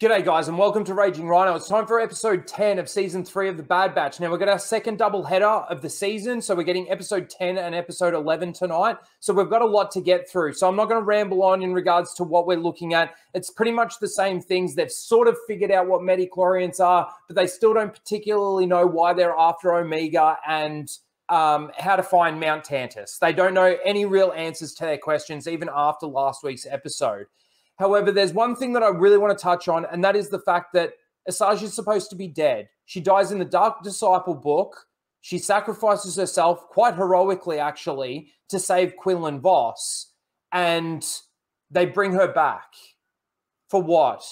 G'day guys and welcome to Raging Rhino. It's time for episode 10 of season 3 of The Bad Batch. Now we've got our second double header of the season, so we're getting episode 10 and episode 11 tonight. So we've got a lot to get through. So I'm not going to ramble on in regards to what we're looking at. It's pretty much the same things. They've sort of figured out what midi-chlorians are, but they still don't particularly know why they're after Omega and how to find Mount Tantus. They don't know any real answers to their questions even after last week's episode. However, there's one thing that I really want to touch on, and that is the fact that Asajj is supposed to be dead. She dies in the Dark Disciple book. She sacrifices herself, quite heroically actually, to save Quinlan Vos. And they bring her back. For what?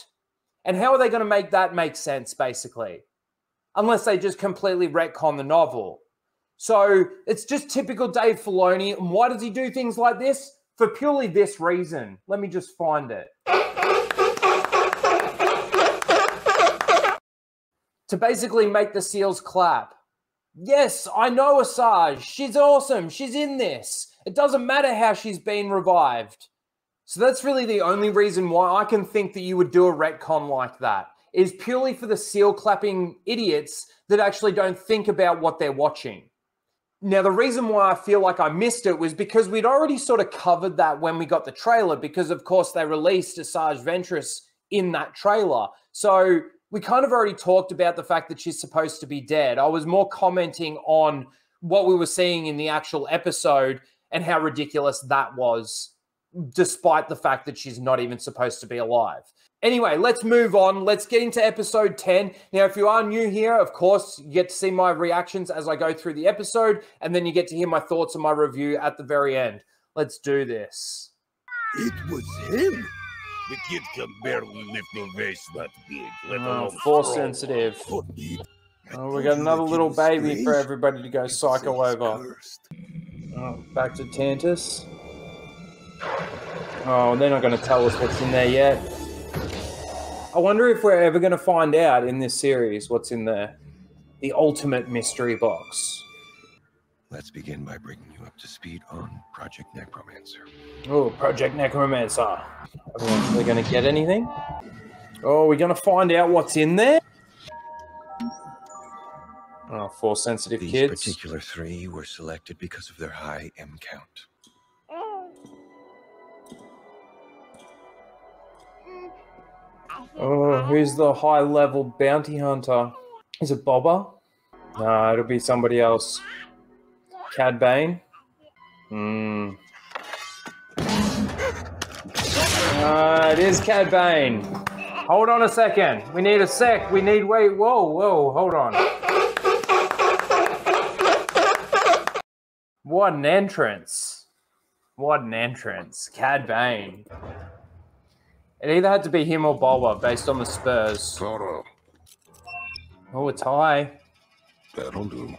And how are they going to make that make sense, basically? Unless they just completely retcon the novel. So it's just typical Dave Filoni. And why does he do things like this? For purely this reason. Let me just find it. To basically make the SEALs clap. Yes, I know Asajj. She's awesome. She's in this. It doesn't matter how she's been revived. So that's really the only reason why I can think that you would do a retcon like that. Is purely for the SEAL clapping idiots that actually don't think about what they're watching. Now, the reason why I feel like I missed it was because we'd already sort of covered that when we got the trailer, because, of course, they released Asajj Ventress in that trailer. So we kind of already talked about the fact that she's supposed to be dead. I was more commenting on what we were seeing in the actual episode and how ridiculous that was, despite the fact that she's not even supposed to be alive. Anyway, let's move on. Let's get into episode 10. Now, if you are new here, of course, you get to see my reactions as I go through the episode, and then you get to hear my thoughts on my review at the very end. Let's do this. It was him. The kid can barely lift a vase that big, let alone Force sensitive. Oh, we got another little baby for everybody to go psycho over. Oh, back to Tantus. Oh, they're not going to tell us what's in there yet. I wonder if we're ever going to find out in this series what's in there. The ultimate mystery box. Let's begin by bringing you up to speed on Project Necromancer. Oh, Project Necromancer. Are we actually going to get anything? Oh, we're going to find out what's in there? Oh, Force sensitive kids. These particular 3 were selected because of their high M count. Oh, who's the high-level bounty hunter? Is it Boba? Nah, it'll be somebody else. Cad Bane? It is Cad Bane. Hold on a second. We need a sec. We need... Wait, whoa, hold on. What an entrance. What an entrance. Cad Bane. It either had to be him or Boba, based on the Spurs. Toro. Oh, it's high. That'll do.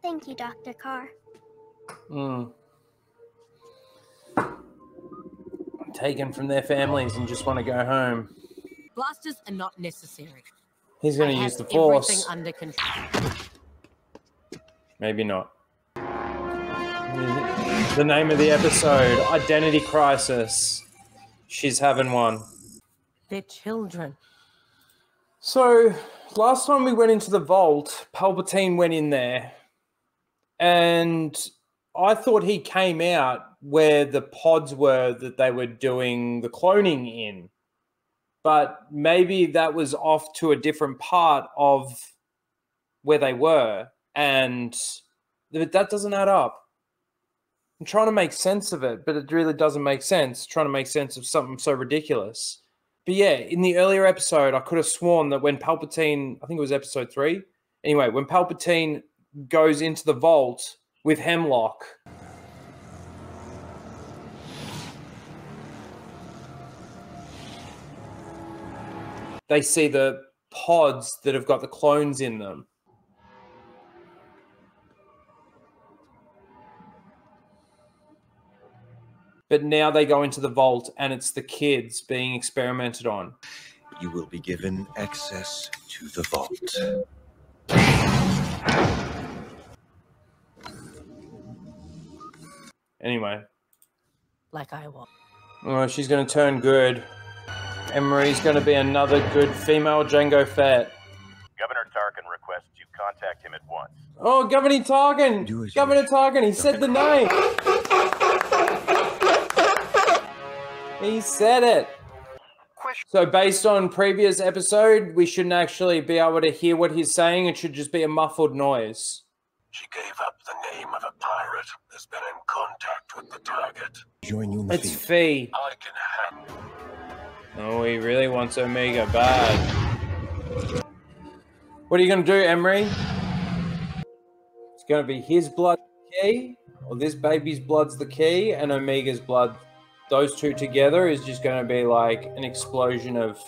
Thank you, Dr. Carr. I'm taken from their families and just want to go home. Blasters are not necessary. He's going to use the Force. Everything under control. Maybe not. The name of the episode, Identity Crisis. She's having one. They're children. So, last time we went into the vault, Palpatine went in there. And I thought he came out where the pods were that they were doing the cloning in. But maybe that was off to a different part of where they were. And that doesn't add up. I'm trying to make sense of it, but it really doesn't make sense. Trying to make sense of something so ridiculous. But yeah, in the earlier episode, I could have sworn that when Palpatine, I think it was episode 3. Anyway, when Palpatine goes into the vault with Hemlock, they see the pods that have got the clones in them. But now they go into the vault and it's the kids being experimented on. You will be given access to the vault. Anyway. Like I want. Oh, she's going to turn good. Emery's going to be another good female Jango Fett. Governor Tarkin requests you contact him at once. Oh, Governor Tarkin! Do as you Governor wish. Tarkin, he said the name! He said it! So based on previous episode, we shouldn't actually be able to hear what he's saying. It should just be a muffled noise. She gave up the name of a pirate. Has been in contact with the target. Join you in the It's field. Fee. I can handle. Oh, he really wants Omega bad. What are you going to do, Emery? It's going to be his blood key, or this baby's blood's the key, and Omega's blood. Those two together is just going to be like an explosion of...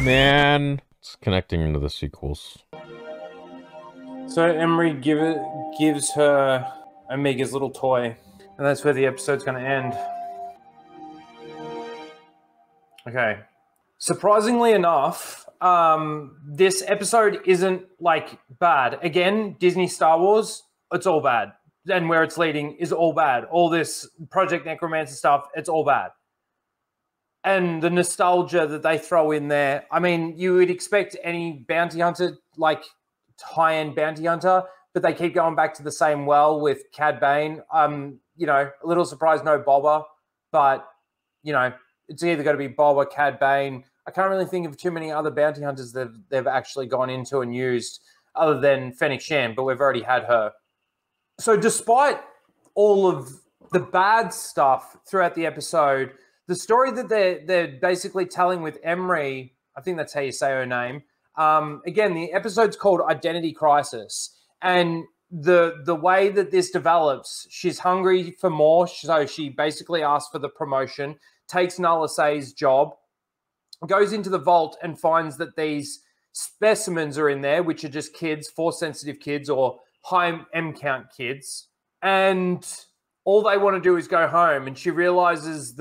Man, it's connecting into the sequels. So Emery gives her Omega's little toy, and that's where the episode's going to end. Okay. Surprisingly enough, this episode isn't like bad. Again, Disney Star Wars, it's all bad. And where it's leading is all bad. All this Project Necromancer stuff, it's all bad. And the nostalgia that they throw in there, I mean, you would expect any bounty hunter, like high-end bounty hunter, but they keep going back to the same well with Cad Bane. You know, a little surprised no Boba, but, you know, it's either got to be Bob or Cad Bane. I can't really think of too many other bounty hunters that they've actually gone into and used other than Fennec Shand, but we've already had her. So despite all of the bad stuff throughout the episode, the story that they're basically telling with Emery, I think that's how you say her name. Again, the episode's called Identity Crisis. And the way that this develops, she's hungry for more. So she basically asks for the promotion, takes Nala Say's job, goes into the vault and finds that these specimens are in there, which are just kids, Force-sensitive kids or high M count kids. And all they want to do is go home. And she realizes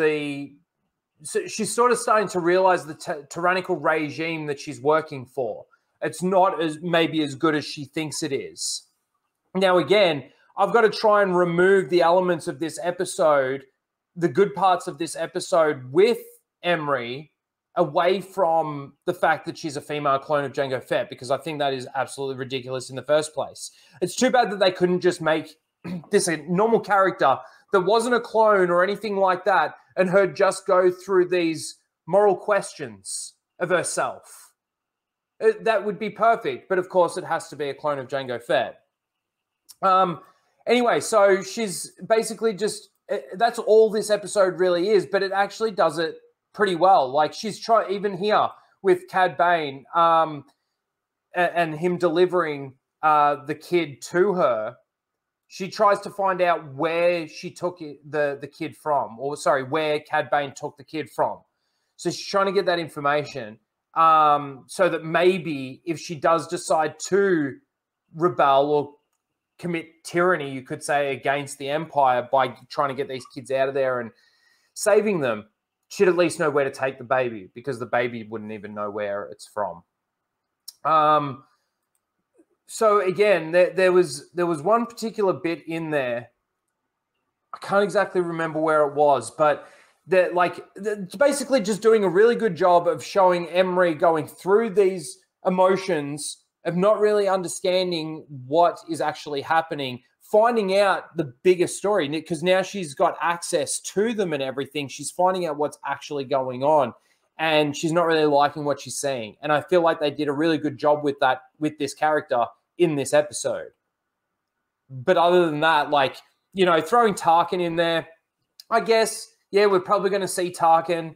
so she's sort of starting to realize the tyrannical regime that she's working for. It's not maybe as good as she thinks it is. Now, again, I've got to try and remove the elements of this episode, the good parts of this episode with Emery, away from the fact that she's a female clone of Jango Fett, because I think that is absolutely ridiculous in the first place. It's too bad that they couldn't just make this a normal character that wasn't a clone or anything like that, and her just go through these moral questions of herself. That would be perfect, but of course it has to be a clone of Jango Fett. Anyway, so she's basically just, that's all this episode really is, but it actually does it pretty well. Like she's even here with Cad Bane and him delivering the kid to her. She tries to find out where she took the kid from, or sorry, where Cad Bane took the kid from. So she's trying to get that information so that maybe if she does decide to rebel or commit tyranny, you could say, against the Empire by trying to get these kids out of there and saving them, she'd at least know where to take the baby, because the baby wouldn't even know where it's from. So again, there was one particular bit in there. I can't exactly remember where it was, but they're basically just doing a really good job of showing Emery going through these emotions of not really understanding what is actually happening, finding out the bigger story, because now she's got access to them and everything. She's finding out what's actually going on, and she's not really liking what she's seeing. And I feel like they did a really good job with that, with this character in this episode. But other than that, like, you know, throwing Tarkin in there, I guess, yeah, we're probably going to see Tarkin.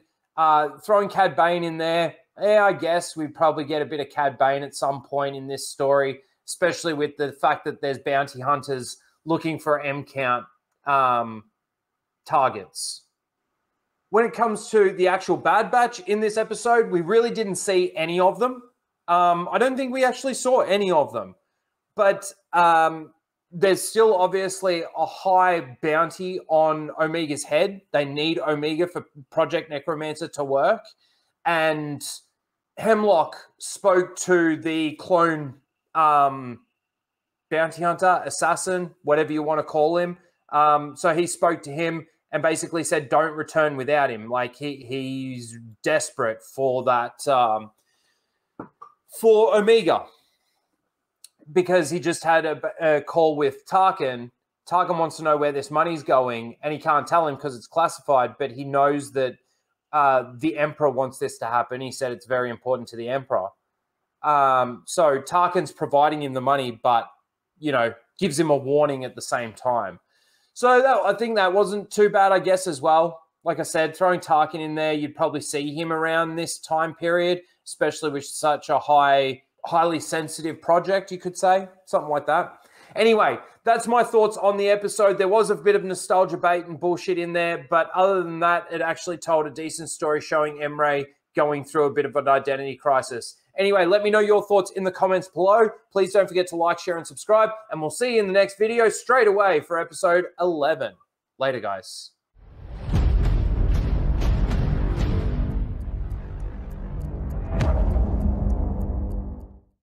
Throwing Cad Bane in there, yeah, I guess we'd probably get a bit of Cad Bane at some point in this story, especially with the fact that there's bounty hunters looking for M-count targets. When it comes to the actual Bad Batch in this episode, we really didn't see any of them. I don't think we actually saw any of them. But there's still obviously a high bounty on Omega's head. They need Omega for Project Necromancer to work. And Hemlock spoke to the clone bounty hunter, assassin, whatever you want to call him. So he spoke to him and basically said, don't return without him. Like he's desperate for that, for Omega, because he just had a call with Tarkin. Tarkin wants to know where this money's going, and he can't tell him because it's classified, but he knows that the Emperor wants this to happen. He said it's very important to the Emperor. So Tarkin's providing him the money, but, you know, gives him a warning at the same time. So I think that wasn't too bad, I guess, as well. Like I said, throwing Tarkin in there, you'd probably see him around this time period, especially with such a highly sensitive project, you could say, something like that. Anyway, that's my thoughts on the episode. There was a bit of nostalgia bait and bullshit in there, but other than that, it actually told a decent story showing Emre going through a bit of an identity crisis. Anyway, let me know your thoughts in the comments below. Please don't forget to like, share, and subscribe, and we'll see you in the next video straight away for episode 11. Later, guys.